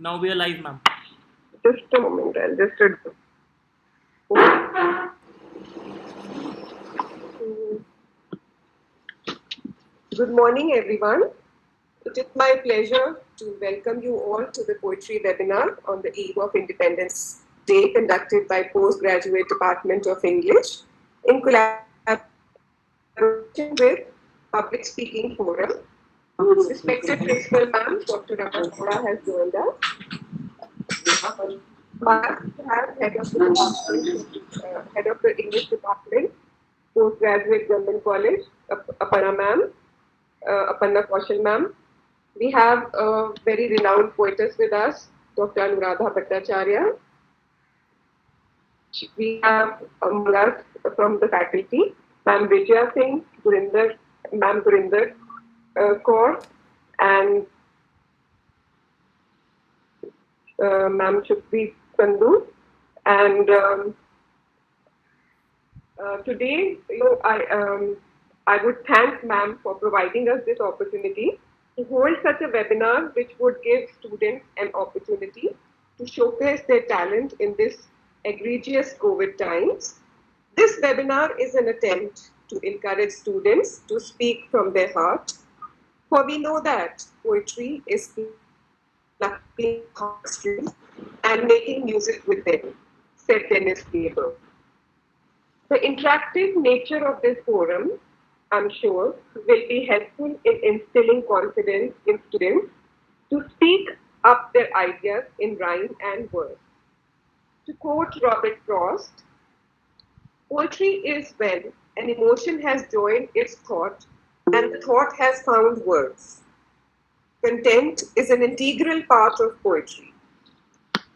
Now we are live, ma'am. Just a moment, I'll just adjust. Good morning, everyone. It is my pleasure to welcome you all to the poetry webinar on the eve of Independence Day conducted by Postgraduate Department of English in collaboration with Public Speaking Forum. Respected Principal Ma'am, Dr. Ramaswara has joined us. Mark has head of the English Department, Postgraduate Government College, Aparna Ma'am, Aparna Kaushal Ma'am. We have a very renowned poetess with us, Dr. Anuradha Bhattacharya. We have among us from the faculty, Ma'am Vijaya Singh, Ma'am Gurinder Kaur, and Ma'am Shukri Sandhu. And today, I would thank Ma'am for providing us this opportunity to hold such a webinar, which would give students an opportunity to showcase their talent in this egregious COVID times. This webinar is an attempt to encourage students to speak from their heart, for we know that poetry is plucking heartstrings and making music with them, said Dennis Gable. The interactive nature of this forum, I'm sure, will be helpful in instilling confidence in students to speak up their ideas in rhyme and verse. To quote Robert Frost, poetry is when an emotion has joined its thought and the thought has found words. Content is an integral part of poetry.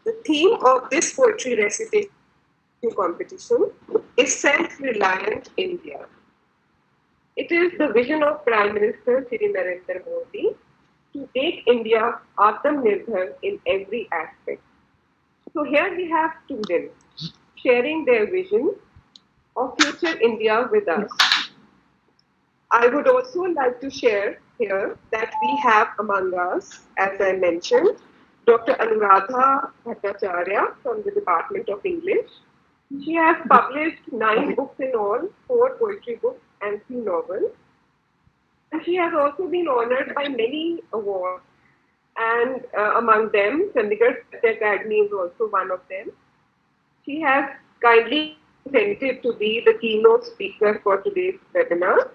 The theme of this poetry recitation competition is Self-Reliant India. It is the vision of Prime Minister Shri Narendra Modi to make India Atmanirbhar in every aspect. So here we have students sharing their vision of future India with us. I would also like to share here that we have among us, as I mentioned, Dr. Anuradha Bhattacharya from the Department of English. She has published 9 books in all, 4 poetry books and 3 novels. And she has also been honored by many awards, and among them, Chandigarh Satya Academy is also one of them. She has kindly consented to be the keynote speaker for today's webinar.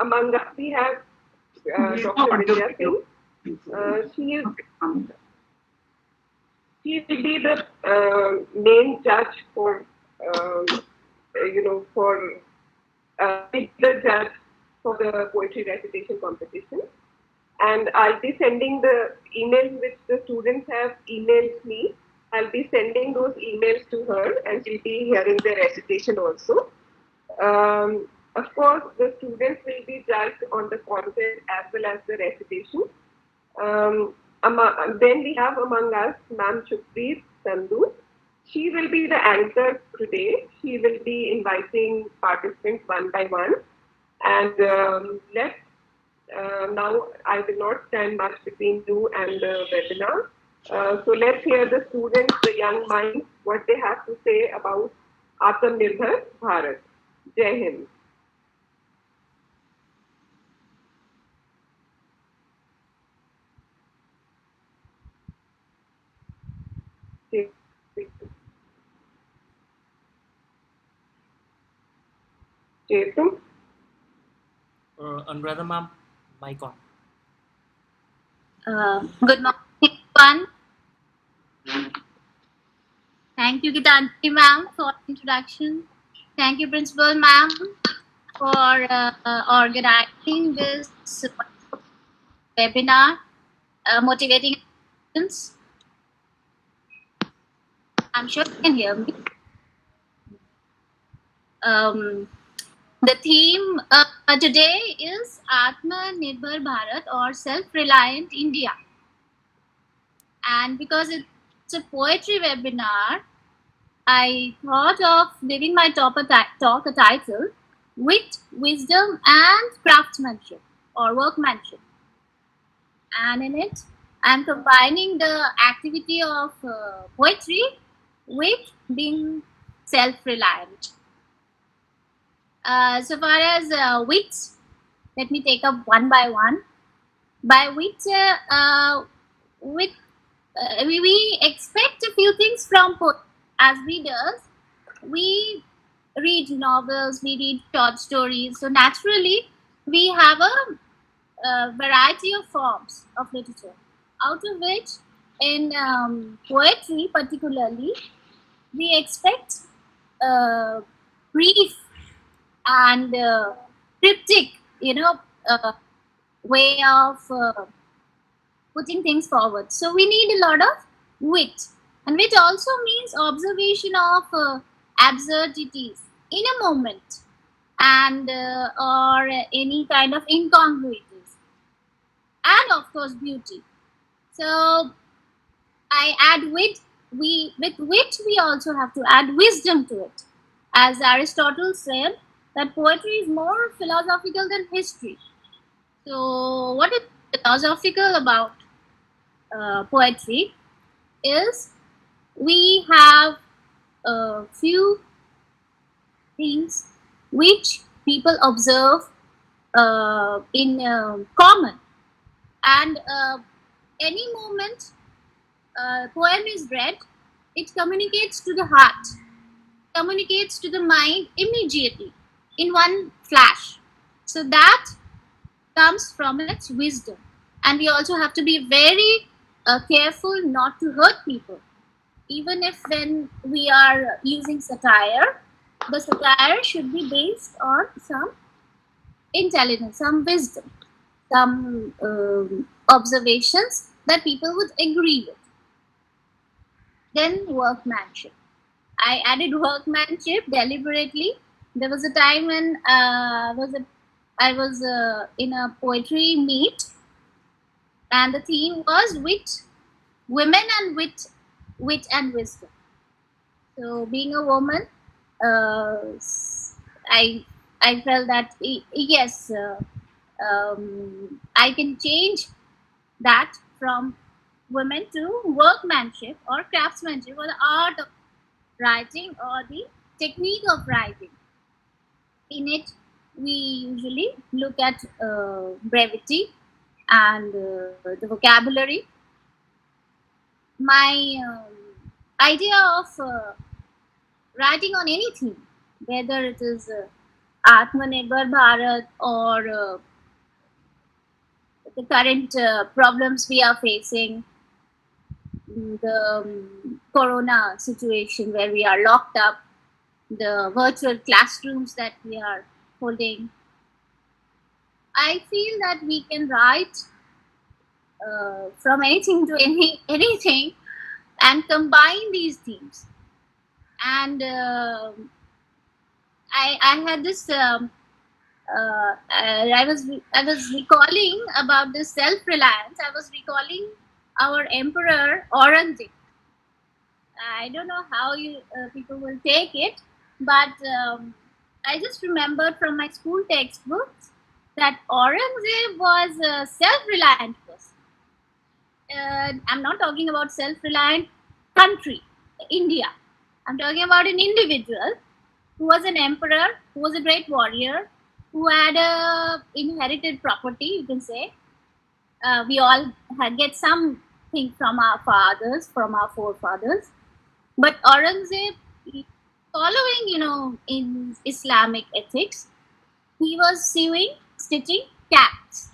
Among us, we have Dr. Vijaya Singh. She will be the main judge for, the judge for the poetry recitation competition. And I'll be sending the emails which the students have emailed me. I'll be sending those emails to her, and she'll be hearing the recitation also. Of course, the students will be judged on the content as well as the recitation. Then we have among us Ma'am Shukri Sandhu. She will be the anchor today. She will be inviting participants one by one. And now I will not stand much between you and the webinar. So let's hear the students, the young minds, what they have to say about Atmanirbhar Bharat. Jai Hind. Jason? Anuradha ma'am, mic on. Good morning, everyone. Thank you, Gitanjali ma'am, for the introduction. Thank you, Principal ma'am, for organizing this webinar, motivating students. I'm sure you can hear me. The theme today is Atmanirbhar Bharat, or Self-Reliant India. And because it's a poetry webinar, I thought of giving my talk a title, Wit, Wisdom and Craftsmanship, or Workmanship. And in it, and combining the activity of poetry with being self-reliant. So far as wit, let me take up one by one. By wit, we expect a few things from poetry. As readers, we read novels, we read short stories, so naturally we have a variety of forms of literature, out of which in poetry particularly we expect brief and cryptic, way of putting things forward. So we need a lot of wit, and which also means observation of absurdities in a moment, and or any kind of incongruities, and of course beauty. So I add wit. With wit we also have to add wisdom to it, as Aristotle said that poetry is more philosophical than history. So what is philosophical about poetry is we have a few things which people observe in common, and any moment poem is read, it communicates to the heart, communicates to the mind immediately in one flash. So that comes from its wisdom, and we also have to be very careful not to hurt people, even if when we are using satire, the satire should be based on some intelligence, some wisdom, some observations that people would agree with. Then workmanship. I added workmanship deliberately. There was a time when I was in a poetry meet, and the theme was wit, women, and wit and wisdom. So, being a woman, I felt that yes, I can change that from women to workmanship or craftsmanship, or the art of writing, or the technique of writing. In it, we usually look at brevity and the vocabulary. My idea of writing on any theme, whether it is Atmanirbhar Bharat or the current problems we are facing, the corona situation where we are locked up, the virtual classrooms that we are holding, I feel that we can write from anything to anything and combine these themes. And I had this. I was recalling about this self-reliance. I was recalling our emperor Aurangzeb. I don't know how you people will take it, but I just remembered from my school textbooks that Aurangzeb was a self-reliant person. I'm not talking about self-reliant country, India. I'm talking about an individual who was an emperor, who was a great warrior, who had a inherited property, you can say. We all get something from our fathers, from our forefathers. But Aurangzeb, following, in Islamic ethics, he was sewing, stitching cats,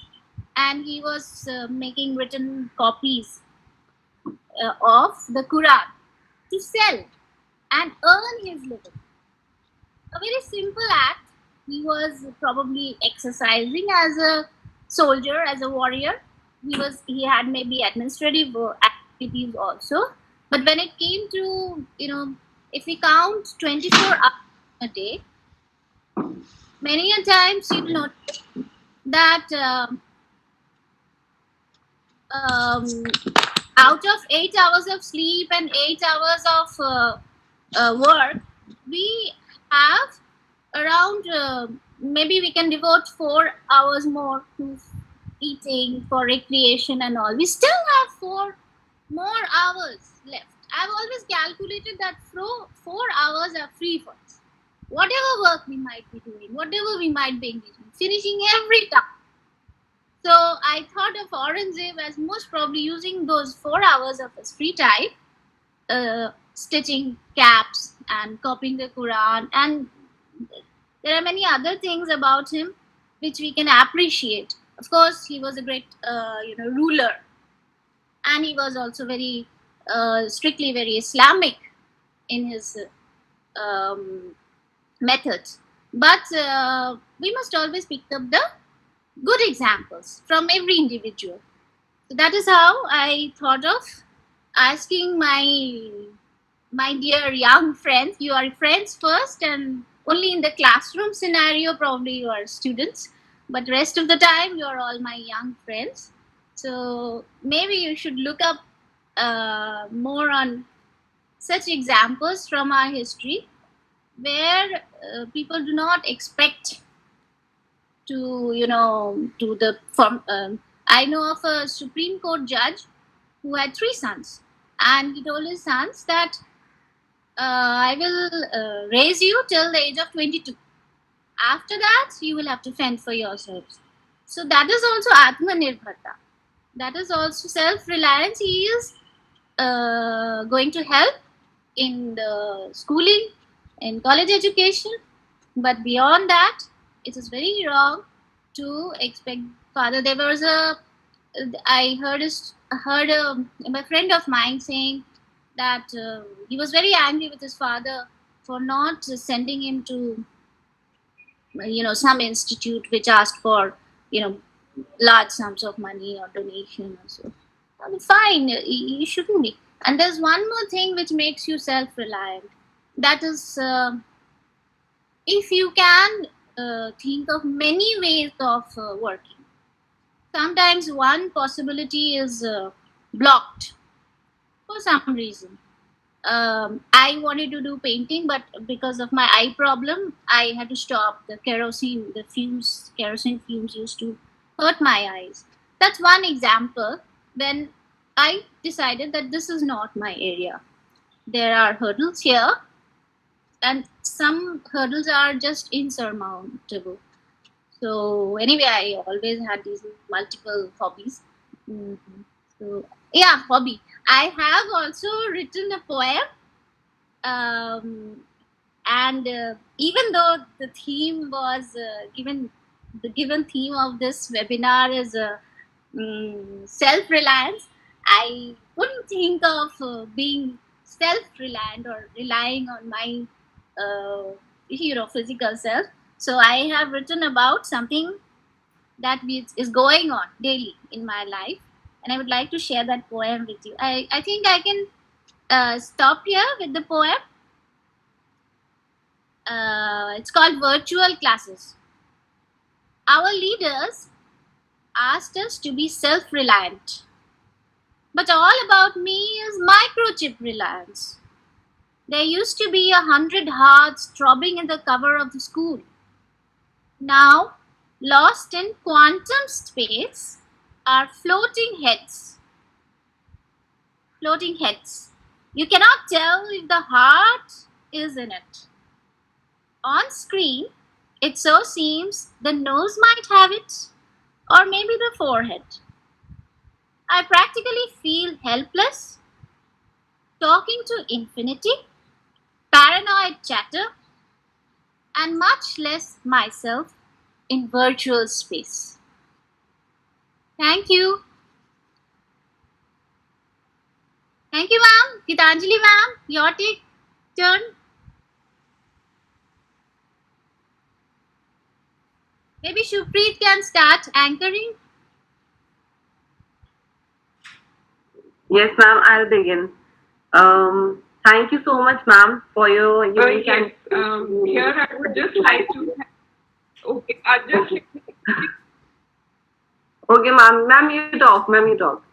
and he was making written copies of the Quran to sell and earn his living. A very simple act. He was probably exercising as a soldier, as a warrior. He had maybe administrative activities also. But when it came to, if we count 24 hours a day, many a times you'll notice that out of 8 hours of sleep and 8 hours of work, we have around maybe we can devote 4 hours more to eating, for recreation and all. We still have 4 more hours left. I've always calculated that 4 hours are free for us. Whatever work we might be doing, whatever we might be engaging, finishing every task. So I thought of Aurangzeb as most probably using those 4 hours of his free time, stitching caps and copying the Quran, and there are many other things about him which we can appreciate. Of course, he was a great, ruler, and he was also very strictly very Islamic in his methods. But we must always pick up the good examples from every individual. So that is how I thought of asking my dear young friends. You are friends first, and only in the classroom scenario probably you are students, but rest of the time you are all my young friends. So maybe you should look up more on such examples from our history, where people do not expect to, to the from. I know of a Supreme Court judge who had 3 sons, and he told his sons that I will raise you till the age of 22. After that, you will have to fend for yourselves. So that is also Atmanirbharta. That is also self-reliance. He is going to help in the schooling, in college education, but beyond that, it is very wrong to expect father. There was I heard a friend of mine saying that he was very angry with his father for not sending him to some institute which asked for large sums of money or donation or so. I mean, fine, you shouldn't be. And there's one more thing which makes you self-reliant. That is, if you can think of many ways of working. Sometimes one possibility is blocked for some reason. I wanted to do painting, but because of my eye problem, I had to stop. The kerosene fumes used to hurt my eyes. That's one example when I decided that this is not my area. There are hurdles here, and some hurdles are just insurmountable. So anyway, I always had these multiple hobbies. So yeah, hobby. I have also written a poem, and even though the theme was the given theme of this webinar is self-reliance, I wouldn't think of being self-reliant or relying on my physical self. So I have written about something that is going on daily in my life, and I would like to share that poem with you. I think I can stop here with the poem. It's called Virtual Classes. Our leaders asked us to be self-reliant, but all about me is microchip reliance. There used to be 100 hearts throbbing in the cover of the school. Now, lost in quantum space are floating heads. Floating heads. You cannot tell if the heart is in it. On screen, it so seems the nose might have it, or maybe the forehead. I practically feel helpless, talking to infinity, paranoid chatter, and much less myself in virtual space. Thank you. Thank you, ma'am. Gitanjali, ma'am, your turn. Maybe Shubpreet can start anchoring. Yes, ma'am, I'll begin. Thank you so much, ma'am, for your unique yes. Here I would just like to. Okay, Okay, ma'am. Ma'am, you talk. Ma'am, you talk.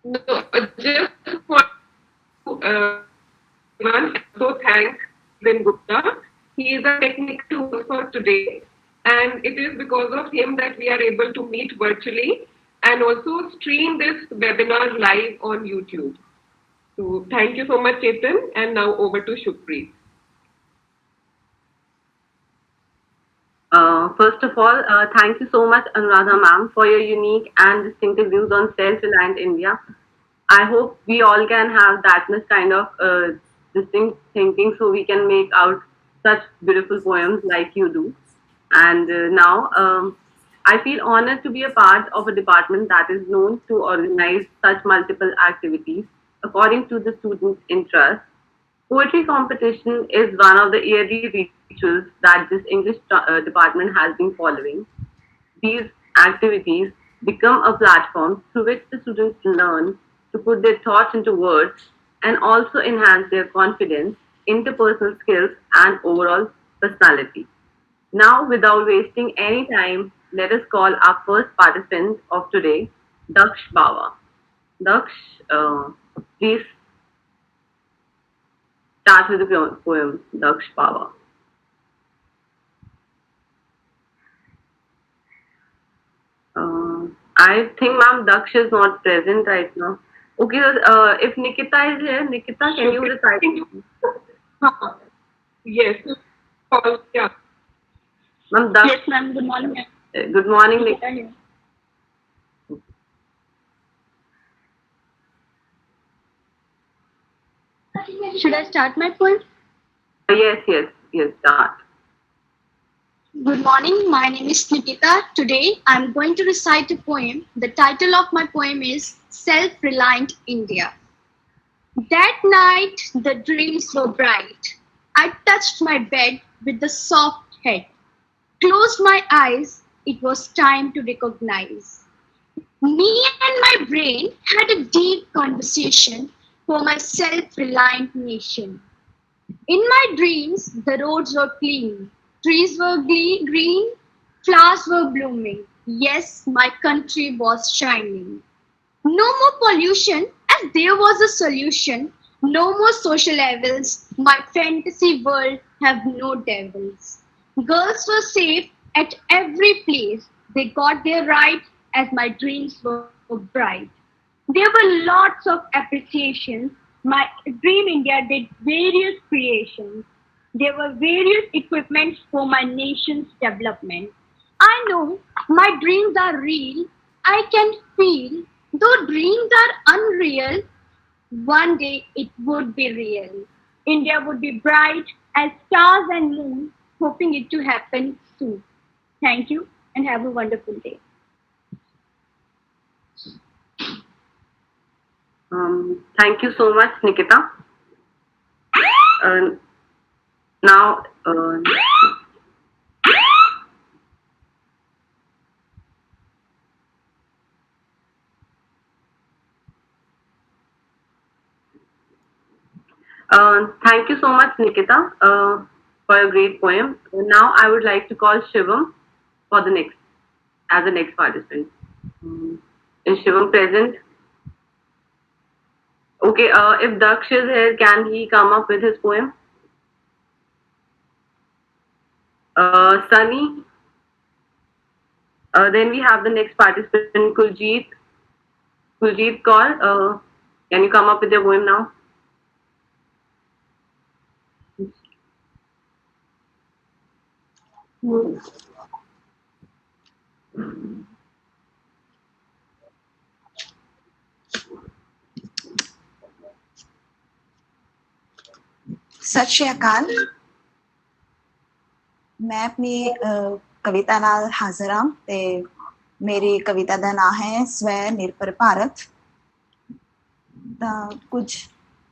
No, just for so thank Bin Gupta He is a technical host for today, and it is because of him that we are able to meet virtually and also stream this webinar live on YouTube. So thank you so much, Chetan, and now over to Shukpreet. First of all, thank you so much, Anuradha ma'am, for your unique and distinctive views on self-reliant India. I hope we all can have that much kind of distinct thinking so we can make out such beautiful poems like you do. And now I feel honored to be a part of a department that is known to organize such multiple activities according to the students' interest. Poetry competition is one of the yearly rituals that this English department has been following. These activities become a platform through which the students learn to put their thoughts into words and also enhance their confidence, interpersonal skills, and overall personality. Now, without wasting any time, let us call our first participant of today, Daksh Bawa. Daksh, please start with the poem, Daksh Bawa. I think, ma'am, Daksh is not present right now. Okay, if Nikita is here, Nikita, can you recite? Yes. Yeah. Ma'am, Daksh. Yes, ma'am. Good morning, ma'am. Good morning, Nikita. Should I start my poem? Yes, start. Good morning. My name is Nikita. Today, I'm going to recite a poem. The title of my poem is Self-Reliant India. That night, the dreams were bright. I touched my bed with the soft head. Closed my eyes. It was time to recognize. Me and my brain had a deep conversation for my self-reliant nation. In my dreams, the roads were clean, trees were green, flowers were blooming. Yes, my country was shining. No more pollution, as there was a solution. No more social evils. My fantasy world have no devils. Girls were safe at every place. They got their rights as my dreams were bright. There were lots of appreciations. My Dream India did various creations. There were various equipments for my nation's development. I know my dreams are real. I can feel, though dreams are unreal, one day it would be real. India would be bright as stars and moon, hoping it to happen soon. Thank you and have a wonderful day. Thank you so much, Nikita. Now, thank you so much, Nikita, for a great poem. Now, I would like to call Shivam for the next, as the next participant. Is Shivam present? Okay, if Daksh is here, can he come up with his poem? Sunny. Then we have the next participant, Kuljeet. Kuljeet Kaur, can you come up with your poem now? ਸਤਿ ਸ਼੍ਰੀ ਅਕਾਲ ਮੈਂ ਆਪਣੀ ਕਵਿਤਾ ਨਾਲ ਹਾਜ਼ਰ ਹਾਂ ਤੇ ਮੇਰੀ ਕਵਿਤਾ ਦਾ ਨਾਮ ਹੈ ਸਵੈ ਨਿਰਭਰ ਭਾਰਤ ਤਾਂ ਕੁਝ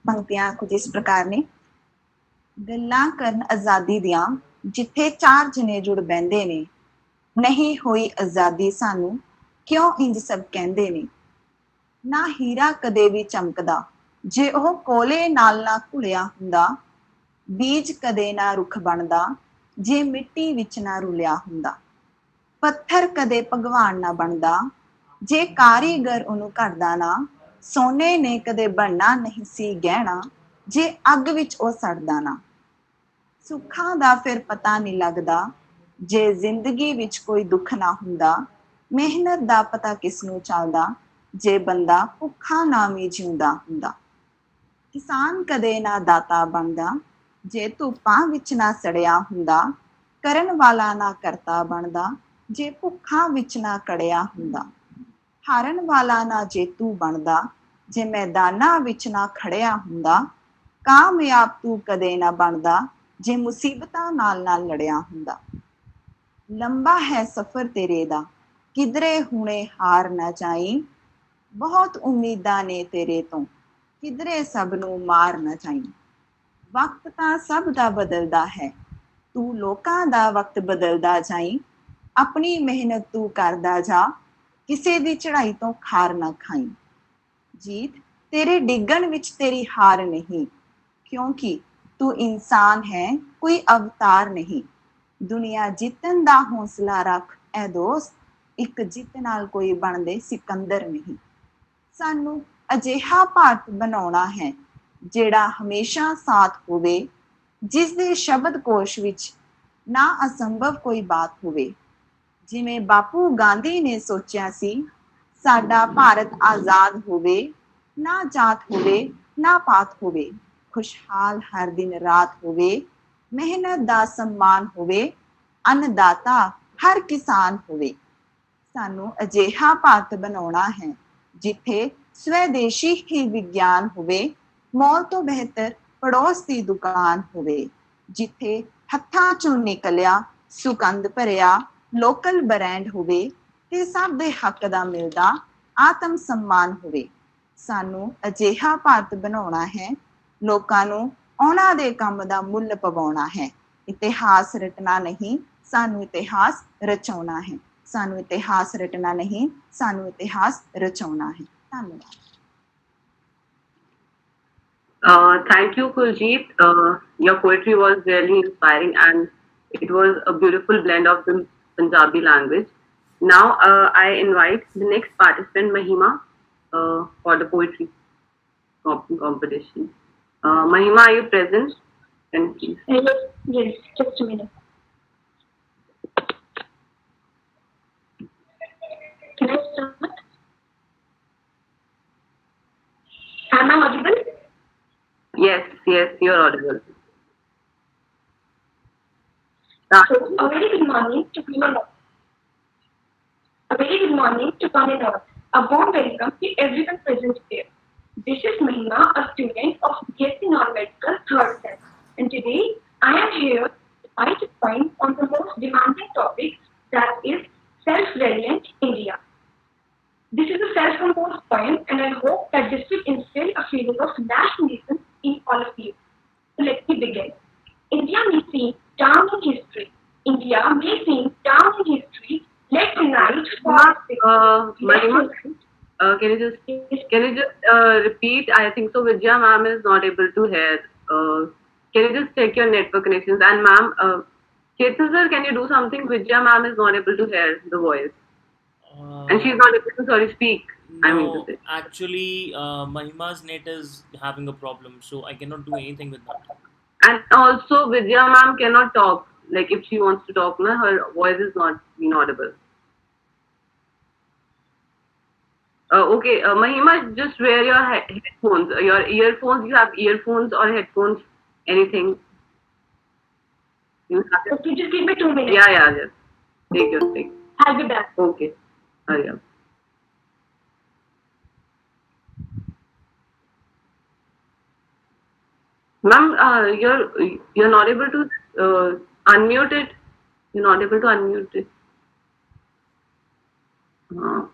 ਪੰਕਤੀਆਂ ਕੁਝ ਇਸ ਪ੍ਰਕਾਰ ਨੇ ਗੱਲਾਂ ਕਰਨ ਆਜ਼ਾਦੀ ਦੀਆਂ ਜਿੱਥੇ ਚਾਰ ਜਣੇ ਜੁੜ ਬਹਿੰਦੇ ਨੇ ਨਹੀਂ ਹੋਈ ਆਜ਼ਾਦੀ ਸਾਨੂੰ ਕਿਉਂ ਇੰਜ ਸਭ ਕਹਿੰਦੇ ਨੇ ਨਾ ਹੀਰਾ ਕਦੇ ਵੀ ਚਮਕਦਾ ਜੇ ਉਹ ਕੋਲੇ ਨਾਲ ਨਾ ਘੁਲਿਆ ਹੁੰਦਾ ਬੀਜ ਕਦੇ ਨਾ ਰੁੱਖ ਬਣਦਾ ਜੇ ਮਿੱਟੀ ਵਿੱਚ ਨਾ ਰੁਲਿਆ ਹੁੰਦਾ ਪੱਥਰ ਕਦੇ ਭਗਵਾਨ ਨਾ ਬਣਦਾ ਜੇ ਕਾਰੀਗਰ ਉਹਨੂੰ ਘੜਦਾ ਨਾ ਸੋਨੇ ਨੇ ਕਦੇ ਬਣਨਾ ਨਹੀਂ ਸੀ ਗਹਿਣਾ ਜੇ ਅੱਗ ਵਿੱਚ ਉਹ ਸੜਦਾ ਨਾ ਸੁੱਖਾਂ ਦਾ ਫਿਰ ਪਤਾ ਨਹੀਂ ਲੱਗਦਾ ਜੇ ਜ਼ਿੰਦਗੀ ਵਿੱਚ ਕੋਈ ਦੁੱਖ ਨਾ ਹੁੰਦਾ। ਮਿਹਨਤ ਦਾ ਪਤਾ ਕਿਸ ਨੂੰ ਚੱਲਦਾ ਜੇ ਬੰਦਾ ਭੁੱਖਾ ਨਾ ਵੀ ਜਿਉਂਦਾ ਹੁੰਦਾ। ਕਿਸਾਨ ਕਦੇ ਨਾ ਦਾਤਾ ਬਣਦਾ ਜੇ ਧੁੱਪਾਂ ਵਿੱਚ ਨਾ ਸੜਿਆ ਹੁੰਦਾ। ਕਰਨ ਵਾਲਾ ਨਾ ਕਰਤਾ ਬਣਦਾ ਜੇ ਭੁੱਖਾਂ ਵਿੱਚ ਨਾ ਕੜਿਆ ਹੁੰਦਾ। ਹਾਰਨ ਵਾਲਾ ਨਾ ਜੇਤੂ ਬਣਦਾ ਜੇ ਮੈਦਾਨਾਂ ਵਿੱਚ ਨਾ ਖੜਿਆ ਹੁੰਦਾ। ਕਾਮਯਾਬ ਤੂੰ ਕਦੇ ਨਾ ਬਣਦਾ ਜੇ ਮੁਸੀਬਤਾਂ ਨਾਲ ਨਾ ਲੜਿਆ ਹੁੰਦਾ। ਲੰਬਾ ਹੈ ਸਫ਼ਰ ਤੇਰੇ ਦਾ ਕਿਧਰੇ ਹੁਣੇ ਹਾਰ ਨਾ ਜਾਈਂ। ਬਹੁਤ ਉਮੀਦਾਂ ਨੇ ਤੇਰੇ ਤੋਂ ਕਿਧਰੇ ਸਭ ਨੂੰ ਮਾਰ ਨਾ ਜਾਈਂ। ਵਕਤ ਤਾਂ ਸਭ ਦਾ ਬਦਲਦਾ ਹੈ ਤੂੰ ਲੋਕਾਂ ਦਾ ਵਕਤ ਬਦਲਦਾ ਜਾਈਂ। ਆਪਣੀ ਮਿਹਨਤ ਤੂੰ ਕਰਦਾ ਜਾ ਕਿਸੇ ਦੀ ਚੜ੍ਹਾਈ ਤੋਂ ਖਾਰ ਨਾ ਖਾਈਂ। ਜੀਤ ਤੇਰੇ ਡਿੱਗਣ ਵਿੱਚ ਤੇਰੀ ਹਾਰ ਨਹੀਂ ਕਿਉਂਕਿ ਤੂੰ ਇਨਸਾਨ ਹੈ ਕੋਈ ਅਵਤਾਰ ਨਹੀਂ। ਦੁਨੀਆ ਜਿੱਤਣ ਦਾ ਹੌਸਲਾ ਰੱਖ ਐ ਦੋਸਤ ਇੱਕ ਜਿੱਤ ਨਾਲ ਕੋਈ ਬਣਦੇ ਸਿਕੰਦਰ ਨਹੀਂ। ਸਾਨੂੰ ਅਜਿਹਾ ਭਾਰਤ ਬਣਾਉਣਾ ਹੈ ਜਿਹੜਾ ਹਮੇਸ਼ਾ ਸਾਥ ਹੋਵੇ ਜਿਸ ਦੇ ਸ਼ਬਦ ਕੋਸ਼ ਵਿੱਚ ਨਾ ਅਸੰਭਵ ਕੋਈ ਬਾਤ ਹੋਵੇ। ਜਿਵੇਂ ਬਾਪੂ ਗਾਂਧੀ ਨੇ ਸੋਚਿਆ ਸੀ ਸਾਡਾ ਭਾਰਤ ਆਜ਼ਾਦ ਹੋਵੇ ਨਾ ਜਾਤ ਹੋਵੇ ਨਾ ਪਾਤ ਹੋਵੇ। ਖੁਸ਼ਹਾਲ ਹਰ ਦਿਨ ਰਾਤ ਹੋਵੇ ਮਿਹਨਤ ਦਾ ਸਨਮਾਨ ਹੋਵੇ ਅੰਨਦਾਤਾ ਹਰ ਕਿਸਾਨ ਹੋਵੇ। ਸਾਨੂੰ ਅਜਿਹਾ ਭਾਰਤ ਬਣਾਉਣਾ ਹੈ ਜਿੱਥੇ ਸਵੈਦੇਸ਼ੀ ਹੀ ਵਿਗਿਆਨ ਹੋਵੇ ਮੌਲ ਤੋਂ ਬਿਹਤਰ ਪੜੋਸ ਦੀ ਦੁਕਾਨ ਹੋਵੇ। ਜਿੱਥੇ ਹੱਥਾਂ ਚੋਂ ਨਿਕਲਿਆ ਸੁਗੰਧ ਭਰਿਆ ਲੋਕਲ ਬ੍ਰਾਂਡ ਹੋਵੇ ਤੇ ਸਭ ਦੇ ਹੱਕ ਦਾ ਮਿਲਦਾ ਆਤਮ ਸਨਮਾਨ ਹੋਵੇ। ਸਾਨੂੰ ਅਜਿਹਾ ਭਾਰਤ ਬਣਾਉਣਾ ਹੈ ਲੋਕਾਂ ਨੂੰ ਉਹਨਾਂ ਦੇ ਕੰਮ ਦਾ ਮੁੱਲ ਪਵਾਉਣਾ ਹੈ। ਇਤਿਹਾਸ ਰਟਣਾ ਨਹੀਂ ਸਾਨੂੰ ਇਤਿਹਾਸ ਰਚਾਉਣਾ ਹੈ। ਸਾਨੂੰ ਇਤਿਹਾਸ ਰਟਣਾ ਨਹੀਂ ਸਾਨੂੰ ਇਤਿਹਾਸ ਰਚਾਉਣਾ ਹੈ। ਧੰਨਵਾਦ। Thank you, Kuljeet. Your poetry was really inspiring and it was a beautiful blend of the Punjabi language. Now, I invite the next participant, Mahima, for the poetry competition. Mahima, are you present? And please. Yes, just a minute. Can I start? Am I audible? Yes, you're audible. So, a very good morning to women. A very good morning to one and all. A warm welcome to everyone present here. This is Mahima, a student of BSc Non-Medical 3rd Sem, and today I am here to write a poem on the most demanding topic, that is self-reliant India. This is a self-composed poem, and I hope that this will instill a feeling of nationalism in all of you. So let me begin. India may seem down in history. India may seem down in history. Let's unite for Mahima, can you just repeat? I think so. Vidya ma'am is not able to hear. Can you just check your network connections? And ma'am, Chetan sir, can you do something? Vidya ma'am is not able to hear the voice. And she's not able to speak. No, I mean to say. actually, Mahima's net is having a problem, so I cannot do anything with that. And also, Vidya ma'am cannot talk. Like if she wants to talk, na, her voice is not being audible. Okay, Mahima, just wear your headphones. Your earphones. You have earphones or headphones? Anything? You have Okay, just give me 2 minutes. Yeah. Just take your take. I'll be back. Okay. Hurry up. Ma'am, you're not able to unmute it. You're not able to unmute it. No.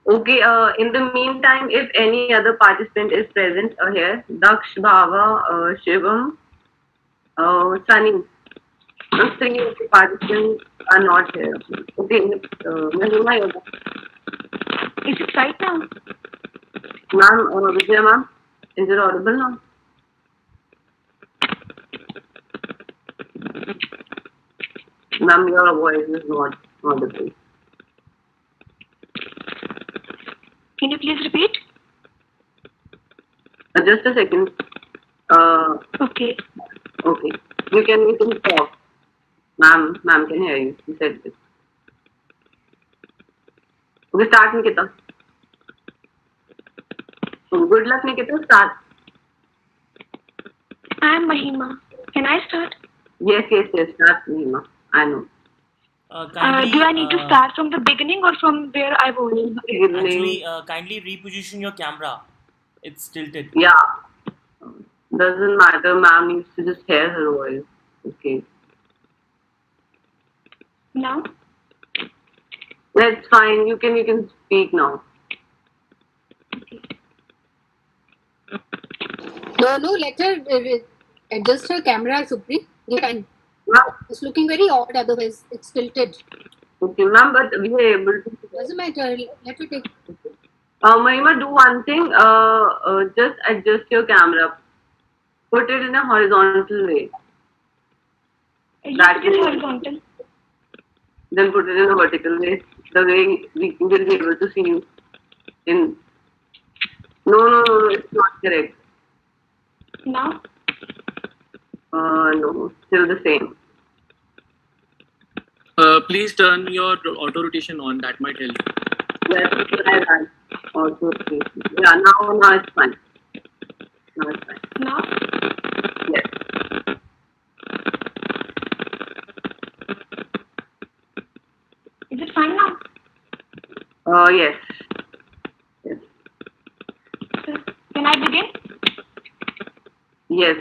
Okay, in the meantime, if any other participant is present here, Daksh, Bhava, Shivam, Sunny, those 3 participants are not here. Okay, Mahima, Is it right now? Ma'am, Vijaya ma'am, is it audible now? Ma'am, your voice is not audible. Can you please repeat? Just a second. Okay. Okay. You can talk. Ma'am can hear you. You said this. Okay, start Nikita. Good luck Nikita, start. I'm Mahima. Can I start? Yes, start Nima. I know. Kindly, Do I need to start from the beginning or from where I was? Actually, kindly reposition your camera. It's tilted. Yeah. Doesn't matter, ma'am needs to just hear her voice. Okay. Now? That's fine. You can speak now. No, let her adjust her camera, Supri. You can. Ma'am, It's looking very odd, otherwise it's tilted. okay, ma'am, but we are able to. Doesn't matter. Let her take. Mahima, do one thing. Just adjust your camera. Put it in a horizontal way. Yes, it is horizontal. Then put it in a vertical way. The way we will be able to see you. No, it's not correct. Now? No, still the same. Please turn your auto rotation on. That might help. Yes, try that. Also, yeah, now it's fine. Now it's fine. Now? Yes. Is it fine now? Yes. So, can I begin? Yes.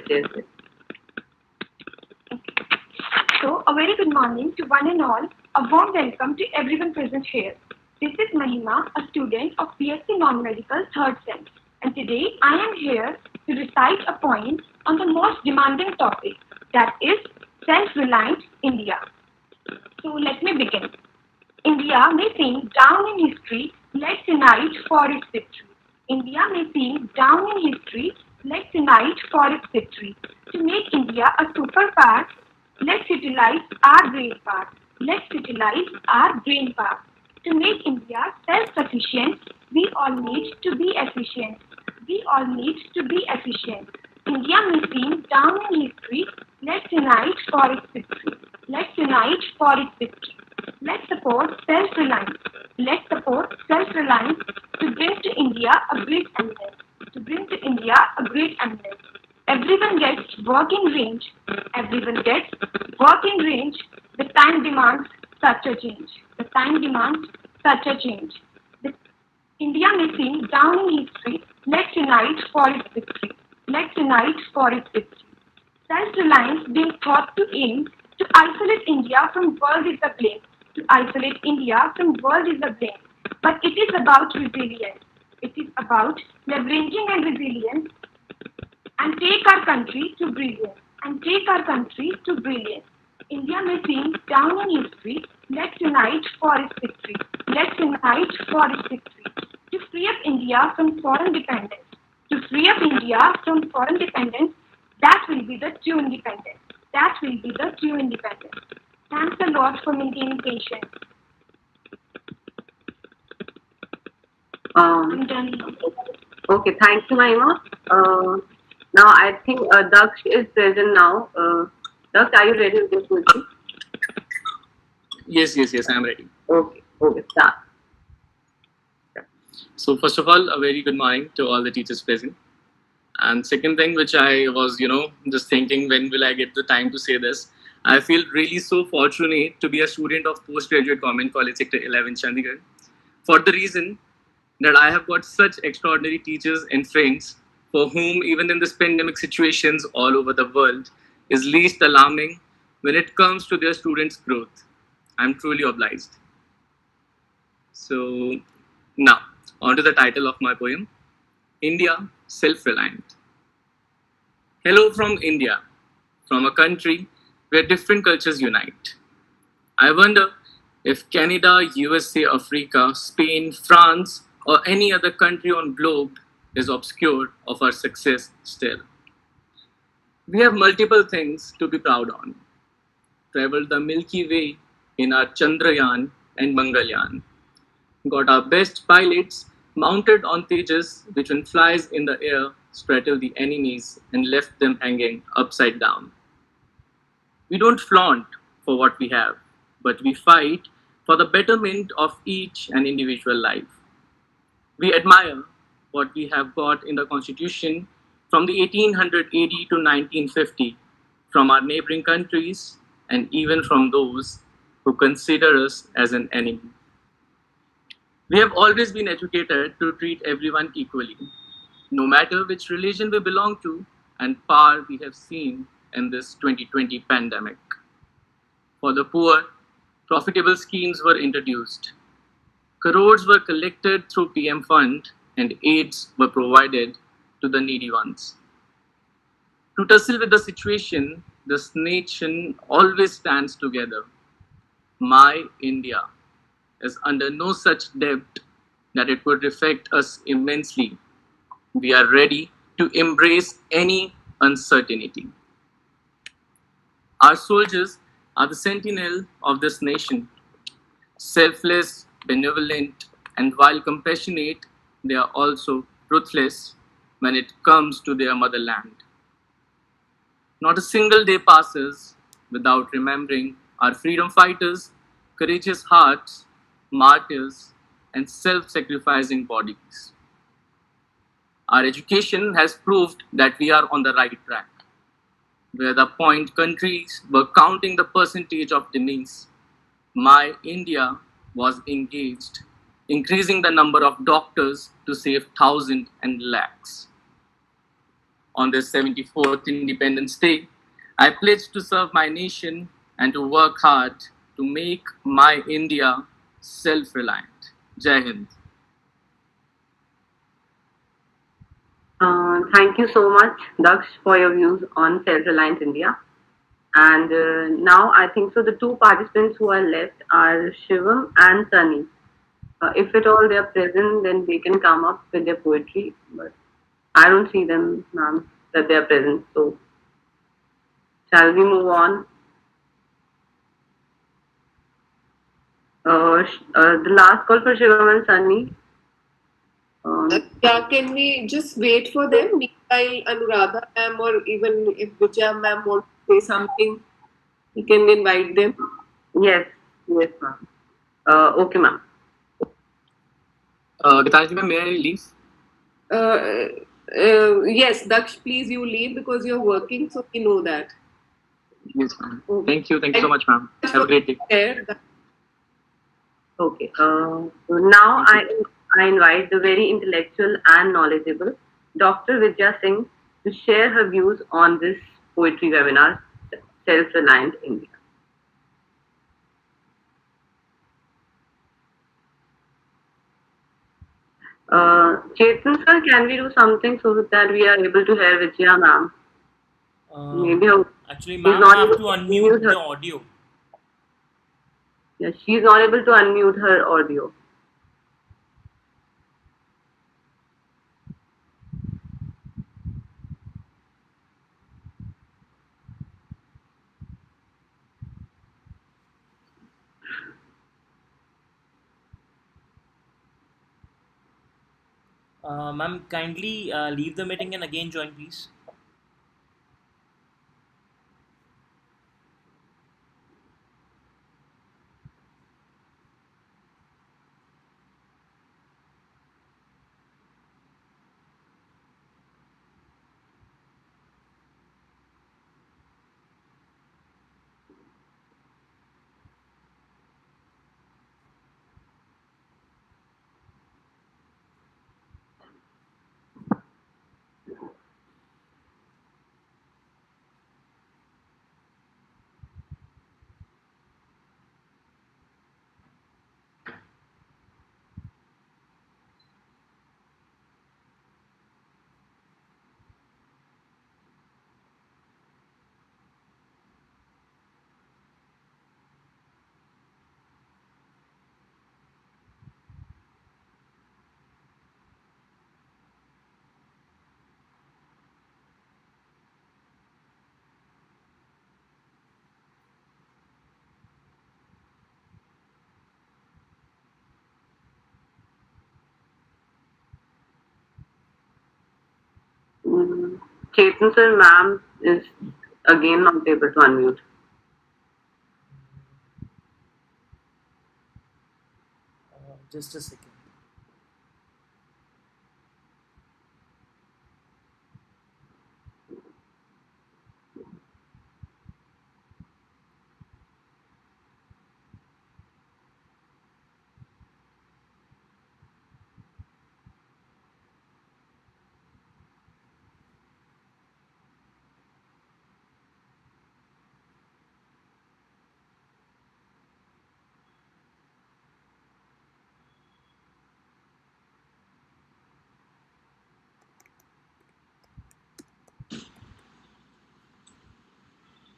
So, a very good morning to one and all. A warm welcome to everyone present here. This is Mahima, a student of BSc Non-Medical 3rd Sem. And today I am here to recite a poem on the most demanding topic, that is self-reliant India. So let me begin. India may seem down in history, let's unite for its victory. India may seem down in history, let's unite for its victory. To make India a superpower, let's utilize our brain power. Let's utilize our brain power. To make India self-sufficient, we all need to be efficient. We all need to be efficient. India may seem down in history, let's unite for its victory. Let's unite for its victory. Let's support self-reliance. Let's support self-reliance to bring to India a great eminence. To bring to India a great eminence. Everyone gets working range. Everyone gets working range. The time demands such a change. The time demands such a change. India may seem down in history. Let's unite for its victory. Let's unite for its victory. Self-reliance being thought to aim to isolate India from world is the blame. To isolate India from world is the blame. But it is about resilience. It is about leveraging and resilience and take our country to brilliance. And take our country to brilliance. India may seem down in history. Let's unite for its victory. Let's unite for its victory. To free up India from foreign dependence. To free up India from foreign dependence, that will be the true independence. That will be the true independence. Thanks a lot for maintaining patience. I'm done now. Okay, thank you, Mahima. Now I think Daksh is present now. Daksh, are you ready with this question? Yes, I'm ready. Okay, start. So first of all, a very good morning to all the teachers present. And second thing, which I was, just thinking, when will I get the time to say this? I feel really so fortunate to be a student of postgraduate government college sector 11 Chandigarh, for the reason that I have got such extraordinary teachers and friends for whom even in this pandemic situations all over the world is least alarming when it comes to their students' growth. I'm truly obliged. So now, on to the title of my poem, India Self-Reliant. Hello from India, from a country where different cultures unite. I wonder if Canada, USA, Africa, Spain, France, or any other country on globe is obscure of our success still. We have multiple things to be proud on. Traveled the Milky Way in our Chandrayaan and Mangalyaan. Got our best pilots mounted on Tejas, which when flies in the air, straddle the enemies and left them hanging upside down. We don't flaunt for what we have, but we fight for the betterment of each and individual life. We admire what we have got in the Constitution from the 1880 to 1950, from our neighboring countries, and even from those who consider us as an enemy. We have always been educated to treat everyone equally, no matter which religion we belong to and power we have seen in this 2020 pandemic. For the poor, profitable schemes were introduced. Crores were collected through PM Fund and aids were provided to the needy ones. To tussle with the situation, this nation always stands together. My India is under no such debt that it would affect us immensely. We are ready to embrace any uncertainty. Our soldiers are the sentinel of this nation. Selfless, benevolent, and while compassionate, they are also ruthless when it comes to their motherland. Not a single day passes without remembering our freedom fighters, courageous hearts, martyrs, and self sacrificing bodies. Our education has proved that we are on the right track. Where the point countries were counting the percentage of Denise, my India was engaged, increasing the number of doctors to save thousands and lakhs. On this 74th Independence Day, I pledge to serve my nation and to work hard to make my India self-reliant. Jai Hind. Thank you so much, Daksh, for your views on self-reliant India. And now I think so the two participants who are left are Shivam and Sunny. If at all they are present, then they can come up with their poetry. But I don't see them, ma'am, that they are present. So shall we move on? The last call for Shivam and Sunny. Yeah, can we just wait for them? Meanwhile, Anuradha ma'am or even if Vijaya ma'am wants to say something, we can invite them. Yes, yes, ma'am. Okay, ma'am. Gitanjali ma'am, may I leave? Yes, Daksh, please you leave because you're working, so we know that. Yes, ma'am. Thank you so much, ma'am. Have a great day. Okay. So now I invite the very intellectual and knowledgeable Dr. Vidya Singh to share her views on this poetry webinar, Self-Reliant India. Chetan sir, can we do something so that we are able to hear Vijaya ma'am? Maybe Actually, ma'am, I have to unmute the audio. Yes, she is not able to unmute her audio. Ma'am, kindly leave the meeting and again join, please. Chetan sir, ma'am is again not able to unmute. Just a second.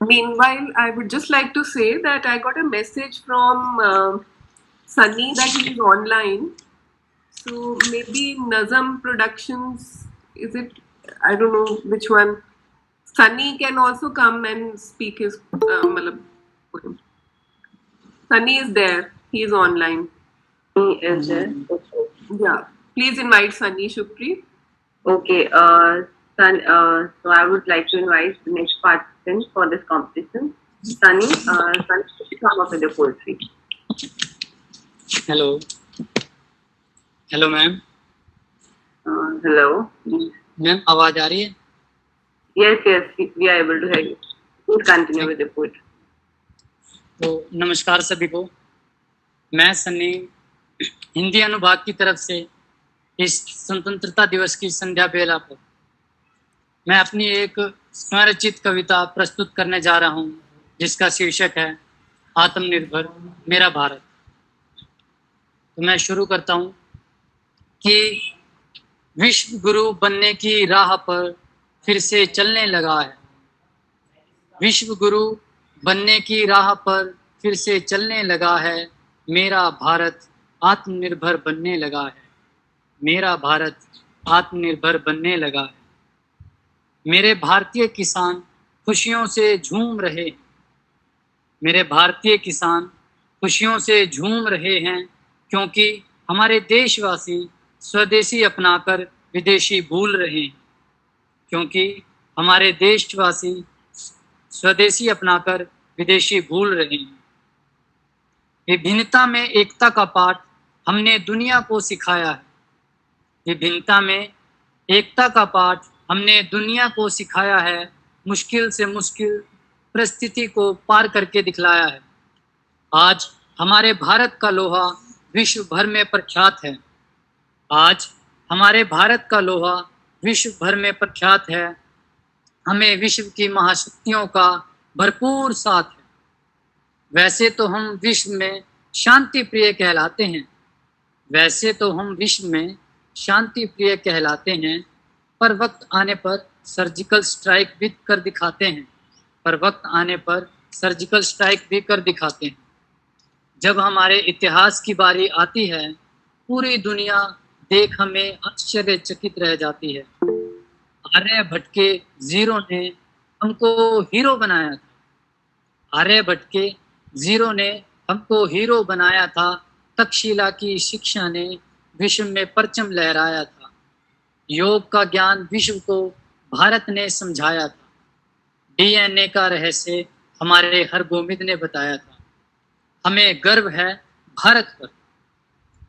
Meanwhile, I would just like to say that I got a message from Sunny that he is online. So maybe Nazam Productions, is it? I don't know which one. Sunny can also come and speak his poem. Sunny is there. He is online. He is there. Yeah. Please invite Sunny, Shupri. Okay. So I would like to invite the next participant for this competition. Sunny, come up with your poetry. Hello. Hello, ma'am. Hello. Ma'am आवाज आ रही है? Yes, we are able to hear you. Please continue with the poetry. तो नमस्कार सभी को। मैं सन्नी हिंदी अनुभाग की तरफ से इस स्वतंत्रता दिवस की संध्या बेला पर मैं अपनी एक स्वरचित कविता प्रस्तुत करने जा रहा हूँ, जिसका शीर्षक है आत्मनिर्भर मेरा भारत। तो मैं शुरू करता हूँ कि विश्व गुरु बनने की राह पर फिर से चलने लगा है। विश्व गुरु बनने की राह पर फिर से चलने लगा है। मेरा भारत आत्मनिर्भर बनने लगा है। मेरा भारत आत्मनिर्भर बनने लगा है। मेरे भारतीय किसान खुशियों से झूम रहे। मेरे भारतीय किसान खुशियों से झूम रहे हैं, क्योंकि हमारे देशवासी स्वदेशी अपनाकर विदेशी भूल रहे हैं। क्योंकि हमारे देशवासी स्वदेशी अपनाकर विदेशी भूल रहे हैं। विभिन्नता में एकता का पाठ हमने दुनिया को सिखाया है। विभिन्नता में एकता का पाठ हमने दुनिया को सिखाया है। मुश्किल से मुश्किल परिस्थिति को पार करके दिखलाया है। आज हमारे भारत का लोहा विश्व भर में प्रख्यात है। आज हमारे भारत का लोहा विश्व भर में प्रख्यात है। हमें विश्व की महाशक्तियों का भरपूर साथ है। वैसे तो हम विश्व में शांति प्रिय कहलाते हैं। वैसे तो हम विश्व में शांति प्रिय कहलाते हैं, पर वक्त आने पर सर्जिकल स्ट्राइक भी कर दिखाते हैं। पर वक्त आने पर सर्जिकल स्ट्राइक भी कर दिखाते हैं। जब हमारे इतिहास की बारी आती है, पूरी दुनिया देख हमें आश्चर्यचकित रह जाती है। आर्यभट्ट के जीरो ने हमको हीरो बनाया था। आर्यभट्ट के जीरो ने हमको हीरो बनाया था। तक्षशिला की शिक्षा ने विश्व में परचम लहराया था। योग का ज्ञान विश्व को भारत ने समझाया था। डीएनए का रहस्य हमारे हरगोविंद ने बताया था। हमें गर्व है भारत पर।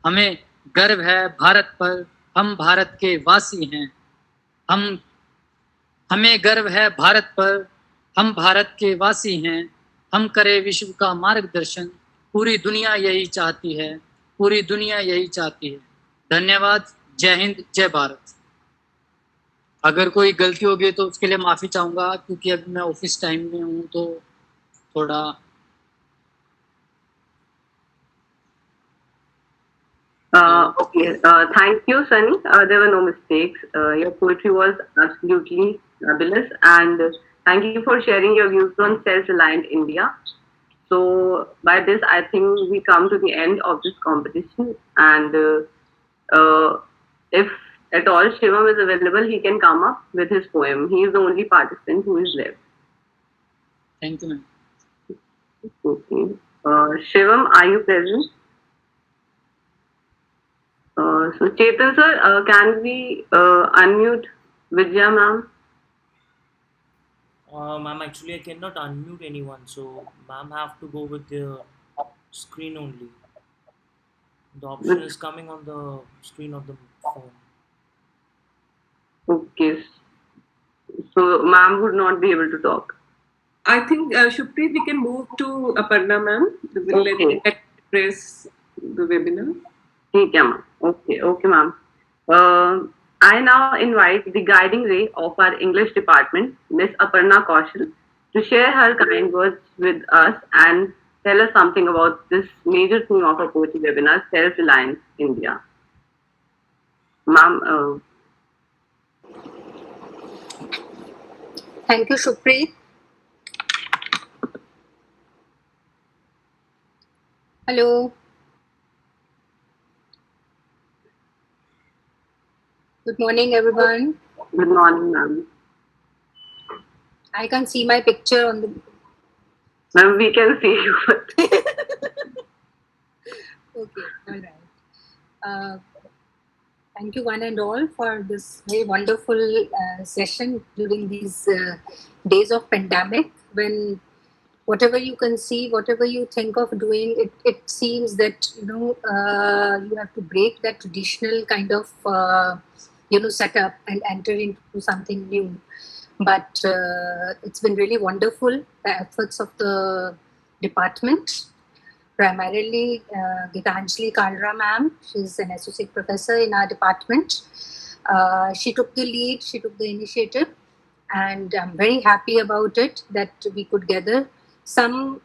हमें गर्व है भारत पर। हम भारत के वासी हैं। हमें गर्व है भारत पर। हम भारत के वासी हैं। हम करें विश्व का मार्गदर्शन। पूरी दुनिया यही चाहती है। पूरी दुनिया यही चाहती है। धन्यवाद। जय हिंद, जय भारत। अगर कोई गलती होगी तो उसके लिए माफ़ी चाहूँगा, क्योंकि अभी मैं ऑफिस टाइम में हूँ तो थोड़ा Okay, thank you, Sunny. There were no mistakes. Your poetry was absolutely fabulous, and thank you for sharing your views on self-reliant India. So, by this, I think we come to the end of this competition, and if at all Shivam is available, he can come up with his poem. He is the only participant who is left. Thank you ma'am. Okay. Shivam, are you present? So Chetan sir, can we unmute Vidya ma'am? Ma'am, actually, I cannot unmute anyone, so ma'am have to go with the screen only. The option is coming on the screen of the phone. Okay, so ma'am would not be able to talk. I think, Shupri, we can move to Aparna ma'am. Okay. Let press the webinar. ठीक है ma'am. Okay ma'am. Uh, I now invite the guiding ray of our English department, Miss Aparna Kaushal, to share her kind words with us and tell us something about this major theme of our poetry webinar, Self-Reliance India. Ma'am, Thank you, Shupri. Hello. Good morning, everyone. good morning ma'am. I can see my picture on the. Ma'am, we can see you. Okay, all right. Thank you, one and all, for this very wonderful session during these days of pandemic, when whatever you conceive, whatever you think of doing, it seems that you have to break that traditional kind of setup and enter into something new. But it's been really wonderful, the efforts of the department, primarily Gitanjali Kalra ma'am. She's an associate professor in our department. She took the lead, she took the initiative, and I'm very happy about it that we could gather some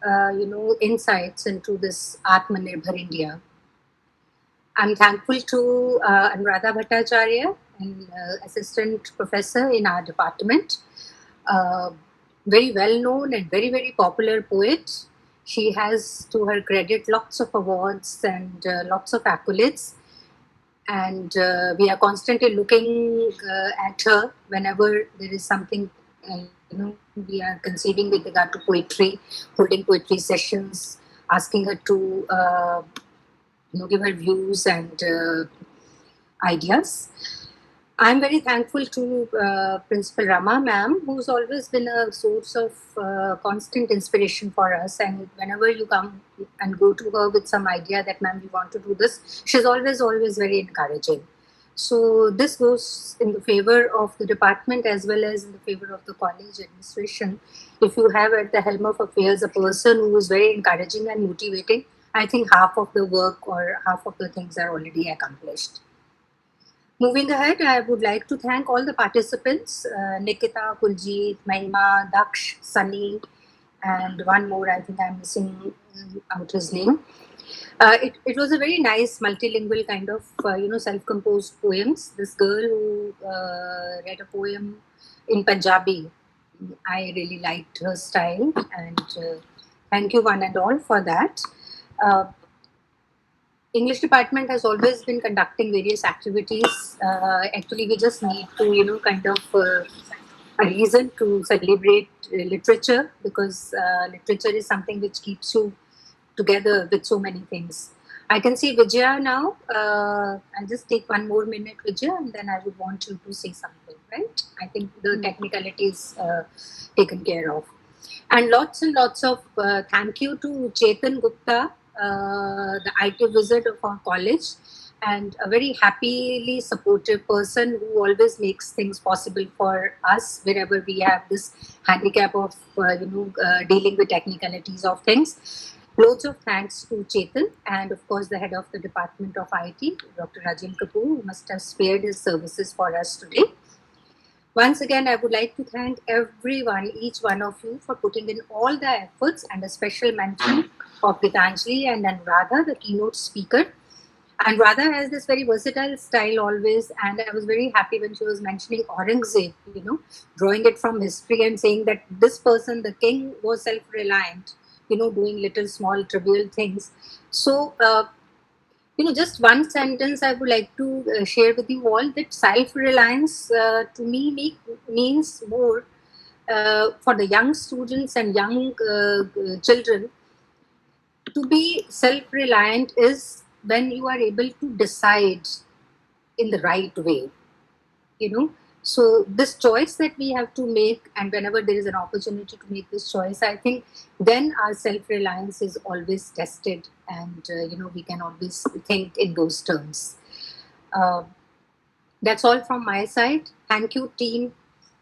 insights into this Atmanirbhar India. I'm thankful to Anuradha Bhattacharya, an assistant professor in our department, very well known and very, very popular poet. She has, to her credit, lots of awards and lots of accolades. And we are constantly looking at her whenever there is something we are conceiving with regard to poetry, holding poetry sessions, asking her to give her views and ideas. I'm very thankful to Principal Rama ma'am, who's always been a source of constant inspiration for us. And whenever you come and go to her with some idea that ma'am, we want to do this, she's always very encouraging. So this goes in the favor of the department as well as in the favor of the college administration. If you have at the helm of affairs a person who is very encouraging and motivating, I think half of the work or half of the things are already accomplished. Moving ahead, I would like to thank all the participants, Nikita, Kuljit, Mahima, Daksh, Sunny, and one more, I think I'm missing out his name. It was a very nice multilingual kind of, self-composed poems. This girl who read a poem in Punjabi, I really liked her style, and thank you one and all for that. English department has always been conducting various activities. Actually, we just need to, kind of a reason to celebrate literature, because literature is something which keeps you together with so many things. I can see Vijaya now. I'll just take one more minute, Vijaya, and then I would want you to say something, right? I think the technicality is taken care of. And lots of thank you to Chetan Gupta, the IT wizard of our college, and a very happily supportive person who always makes things possible for us wherever we have this handicap of dealing with technicalities of things. Loads of thanks to Chetan, and of course the head of the Department of IT, Dr. Rajan Kapoor, who must have spared his services for us today. Once again, I would like to thank everyone, each one of you, for putting in all the efforts, and a special mention of Gitanjali and Anuradha, the keynote speaker. Anuradha has this very versatile style always, and I was very happy when she was mentioning Aurangzeb, drawing it from history and saying that this person, the king, was self-reliant, doing little small trivial things. So, just one sentence I would like to share with you all, that self-reliance to me means more for the young students and young children. To be self-reliant is when you are able to decide in the right way, So this choice that we have to make, and whenever there is an opportunity to make this choice, I think then our self-reliance is always tested, and we can always think in those terms. That's all from my side. Thank you, team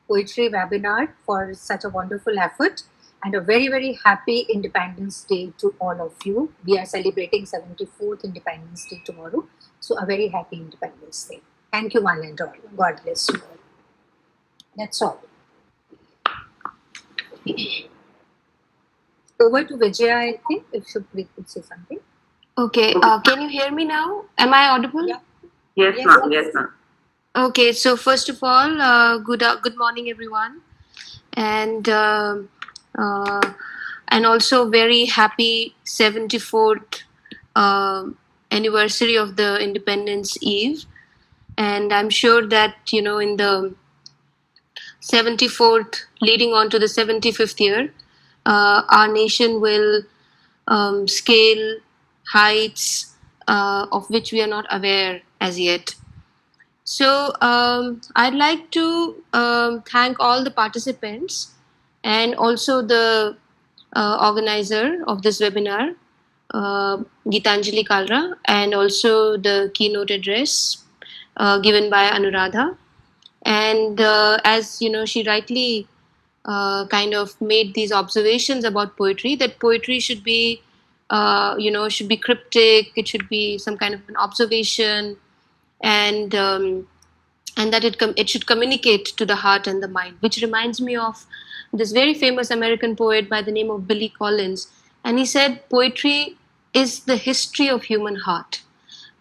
Poetry Webinar, for such a wonderful effort, and a very, very happy Independence Day to all of you. We are celebrating 74th Independence Day tomorrow, so a very happy Independence Day. Thank you, one and all. God bless you all. That's all. Over to Vijaya, I think, if we could say something. Okay, can you hear me now? Am I audible? Yeah. Yes, Yes, ma'am. yes. Yes, ma'am. Okay, so first of all, good morning, everyone, and also very happy 74th anniversary of the Independence Eve. And I'm sure that in the 74th, leading on to the 75th year, our nation will scale heights of which we are not aware as yet. So I'd like to thank all the participants and also the organizer of this webinar, Geetanjali Kalra, and also the keynote address given by Anuradha. And as she rightly kind of made these observations about poetry, that poetry should be should be cryptic, it should be some kind of an observation, and that it should communicate to the heart and the mind, which reminds me of this very famous American poet by the name of Billy Collins. And he said poetry is the history of human heart.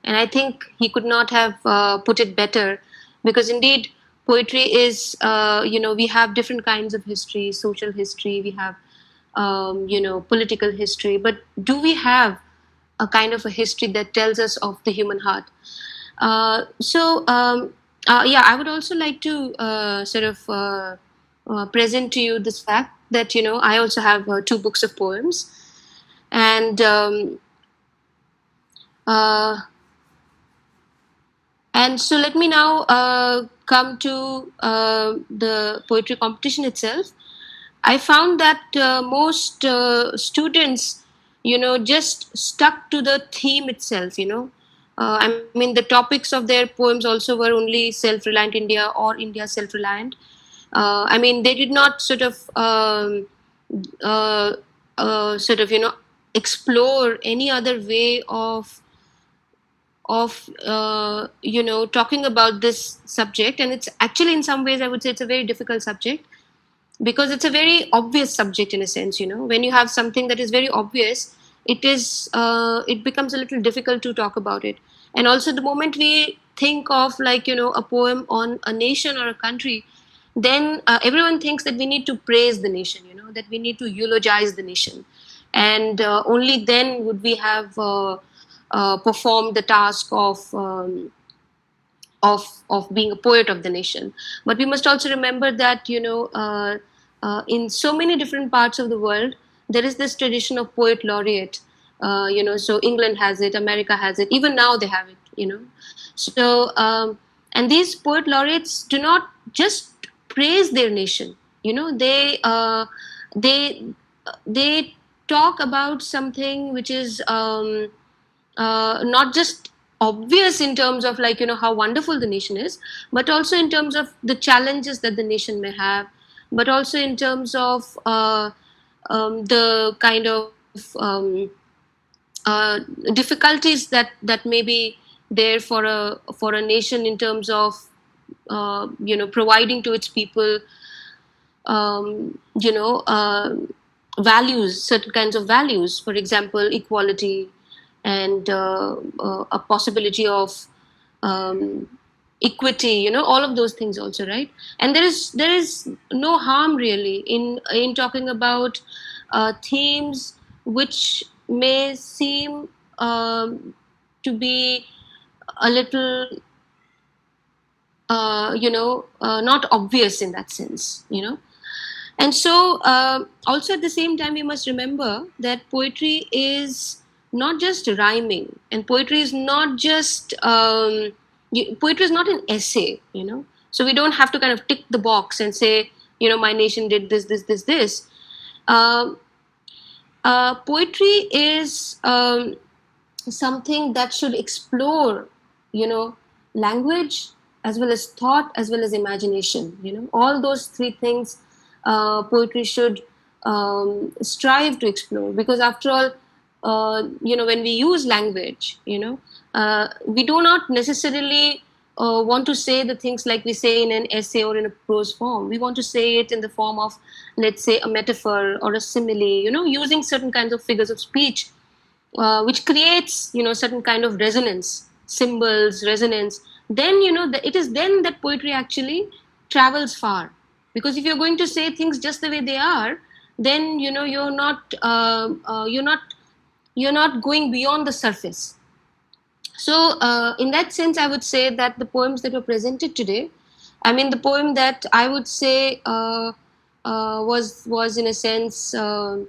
And I think he could not have put it better, because indeed poetry is we have different kinds of history, social history, we have political history, but do we have a kind of a history that tells us of the human heart? I would also like to present to you this fact that I also have 2 books of poems, and so let me now come to the poetry competition itself. I found that most students, just stuck to the theme itself. I mean, the topics of their poems also were only self-reliant India or India self-reliant. I mean, they did not explore any other way of talking about this subject. And it's actually, in some ways, I would say it's a very difficult subject, because it's a very obvious subject in a sense. When you have something that is very obvious, it becomes a little difficult to talk about it. And also, the moment we think of a poem on a nation or a country, then everyone thinks that we need to praise the nation, that we need to eulogize the nation, and only then would we have performed the task of being a poet of the nation. But we must also remember that in so many different parts of the world, there is this tradition of poet laureate. So England has it, America has it, even now they have it. So and these poet laureates do not just praise their nation. They talk about something which is not just obvious in terms of how wonderful the nation is, but also in terms of the challenges that the nation may have, but also in terms of the kind of difficulties that may be there for a nation in terms of providing to its people values, certain kinds of values, for example equality, and a possibility of equity, all of those things also, right? And there is no harm really in talking about themes which may seem to be a little not obvious in that sense, And so also at the same time, we must remember that poetry is not just rhyming, and poetry is not just poetry is not an essay. So we don't have to kind of tick the box and say, my nation did this. Poetry is something that should explore, language as well as thought as well as imagination. All those three things poetry should strive to explore, because after all, when we use language, we do not necessarily want to say the things like we say in an essay or in a prose form. We want to say it in the form of, let's say, a metaphor or a simile, using certain kinds of figures of speech, which creates, certain kind of resonance, symbols, resonance. Then, it is then that poetry actually travels far. Because if you're going to say things just the way they are, then, you're not going beyond the surface. So in that sense, I would say that the poems that were presented today, the poem that I would say was in a sense, I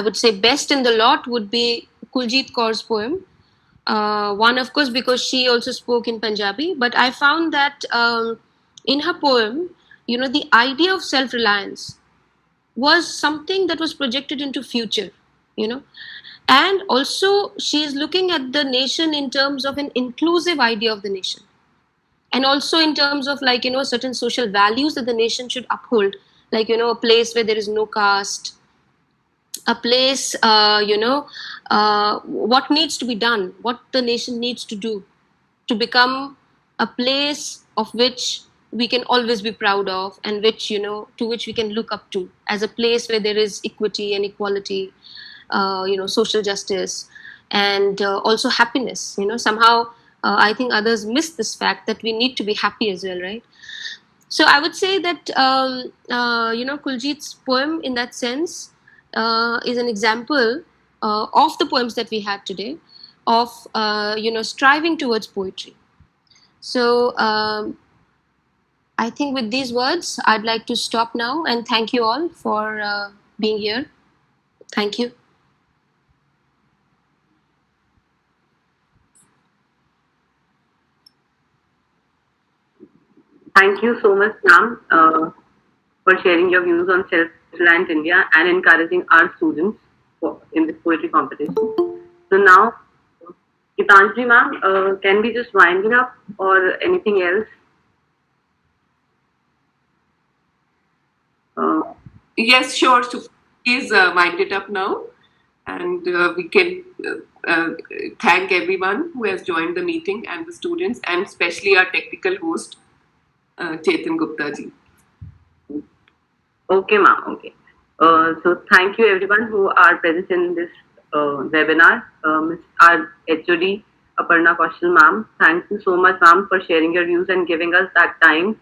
would say best in the lot would be Kuljit Kaur's poem. One, of course, because she also spoke in Punjabi, but I found that in her poem, the idea of self-reliance was something that was projected into future, and also she is looking at the nation in terms of an inclusive idea of the nation, and also in terms of certain social values that the nation should uphold, a place where there is no caste, a place, what needs to be done, what the nation needs to do to become a place of which we can always be proud of, and which, to which we can look up to, as a place where there is equity and equality, social justice, and also happiness. Somehow I think others miss this fact that we need to be happy as well, right? So I would say that Kuljit's poem in that sense is an example of the poems that we had today, of striving towards poetry. So I think with these words, I'd like to stop now and thank you all for being here. Thank you. Thank you so much, ma'am, for sharing your views on self-reliant India and encouraging our students in this poetry competition. So now, Gitanjali ma'am, can we just wind it up or anything else? Yes, sure. So please wind it up now, and we can thank everyone who has joined the meeting and the students, and especially our technical host, Chetan Gupta ji. Okay, ma'am. Okay. So thank you everyone who are present in this webinar. Our HOD, Aparna Kaushal ma'am, thank you so much, ma'am, for sharing your views and giving us that time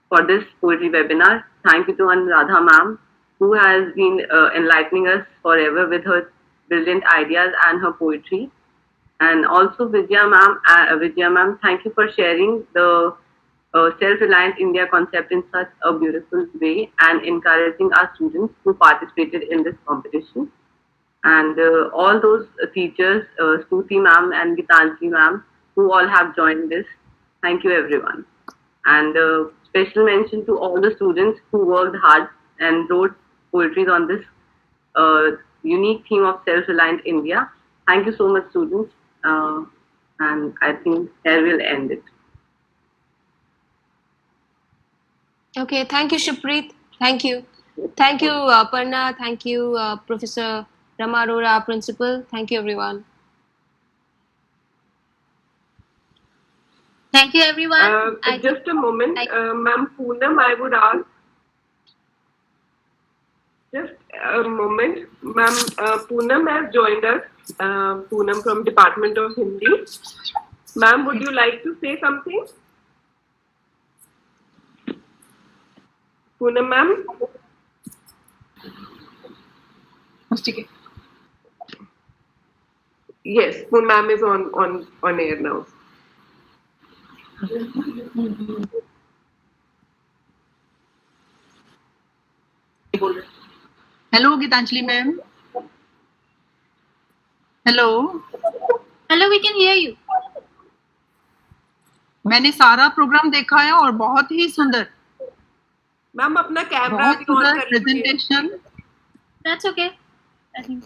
for this poetry webinar. Thank you to Anuradha ma'am, who has been enlightening us forever with her brilliant ideas and her poetry. And also Vidya ma'am, thank you for sharing the self-reliant India concept in such a beautiful way and encouraging our students who participated in this competition. And all those teachers, Stuti ma'am and Gitanjali ma'am, who all have joined this. Thank you everyone. And special mention to all the students who worked hard and wrote poetry on this unique theme of self-reliant India. Thank you so much, students. And I think here we'll end it. Okay, thank you, Shippreet. Thank you. Thank you, Aparna. Thank you, Professor Rama Arora, Principal. Thank you, everyone. Thank you, everyone. Just a moment, ma'am Poonam, I would ask. Just a moment, ma'am. Poonam has joined us. Poonam from Department of Hindi. Ma'am, would you like to say something? Poonam ma'am? Yes, Poonam ma'am is on air now. Hello, Gitanjali ma'am. Hello. Hello, we can hear you. मैंने सारा programme देखा है और बहुत ही सुंदर, ma'am अपना camera बहुत भी ऑन सुंदर कर लीजिए। Presentation. That's okay. I think.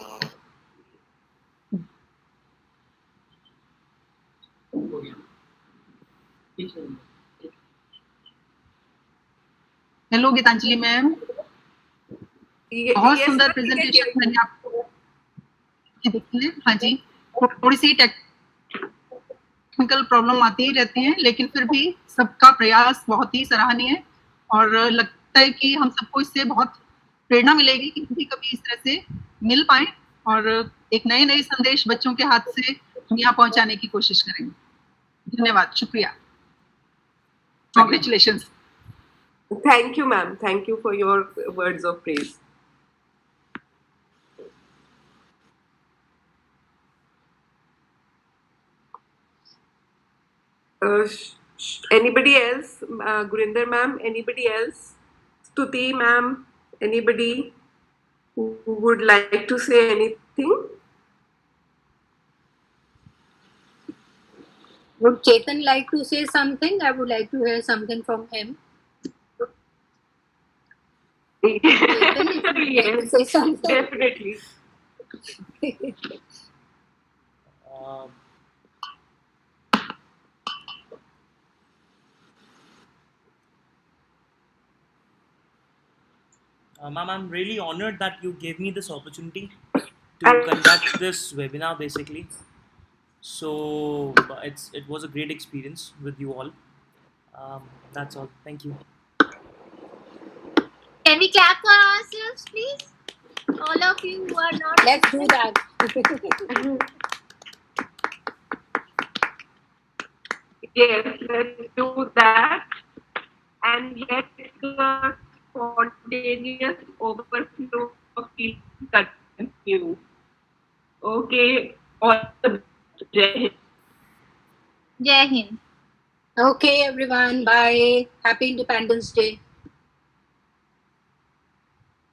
Hello Geetanjali ma'am, बहुत सुंदर प्रेजेंटेशन मैंने आपको देखी है। हाँ जी, थोड़ी सी टेक्निकल प्रॉब्लम आती ही रहती है, लेकिन फिर भी सबका प्रयास बहुत ही सराहनीय है और लगता है कि हम सबको इससे बहुत प्रेरणा मिलेगी कि कभी कभी इस तरह से मिल पाए और एक नए नए संदेश बच्चों के हाथ से हम यहाँ पहुंचाने की कोशिश करेंगे। धन्यवाद, शुक्रिया, congratulation. Thank you, ma'am. Thank you for your words of praise. Anybody else? Gurinder ma'am, anybody else? Stuti ma'am, anybody who would like to say anything? Would Chetan like to say something? I would like to hear something from him. Chetan, if you would like to say something. Definitely. Ma'am, I'm really honored that you gave me this opportunity to conduct this webinar basically. So it was a great experience with you all. That's all. Thank you. Can we clap for ourselves, please? All of you who are not. Let's do that. Yes, let's do that. And let the spontaneous overflow of feelings continue. Okay, all the best. Jai Hind. Jai Hind. Okay, everyone. Bye. Happy Independence Day.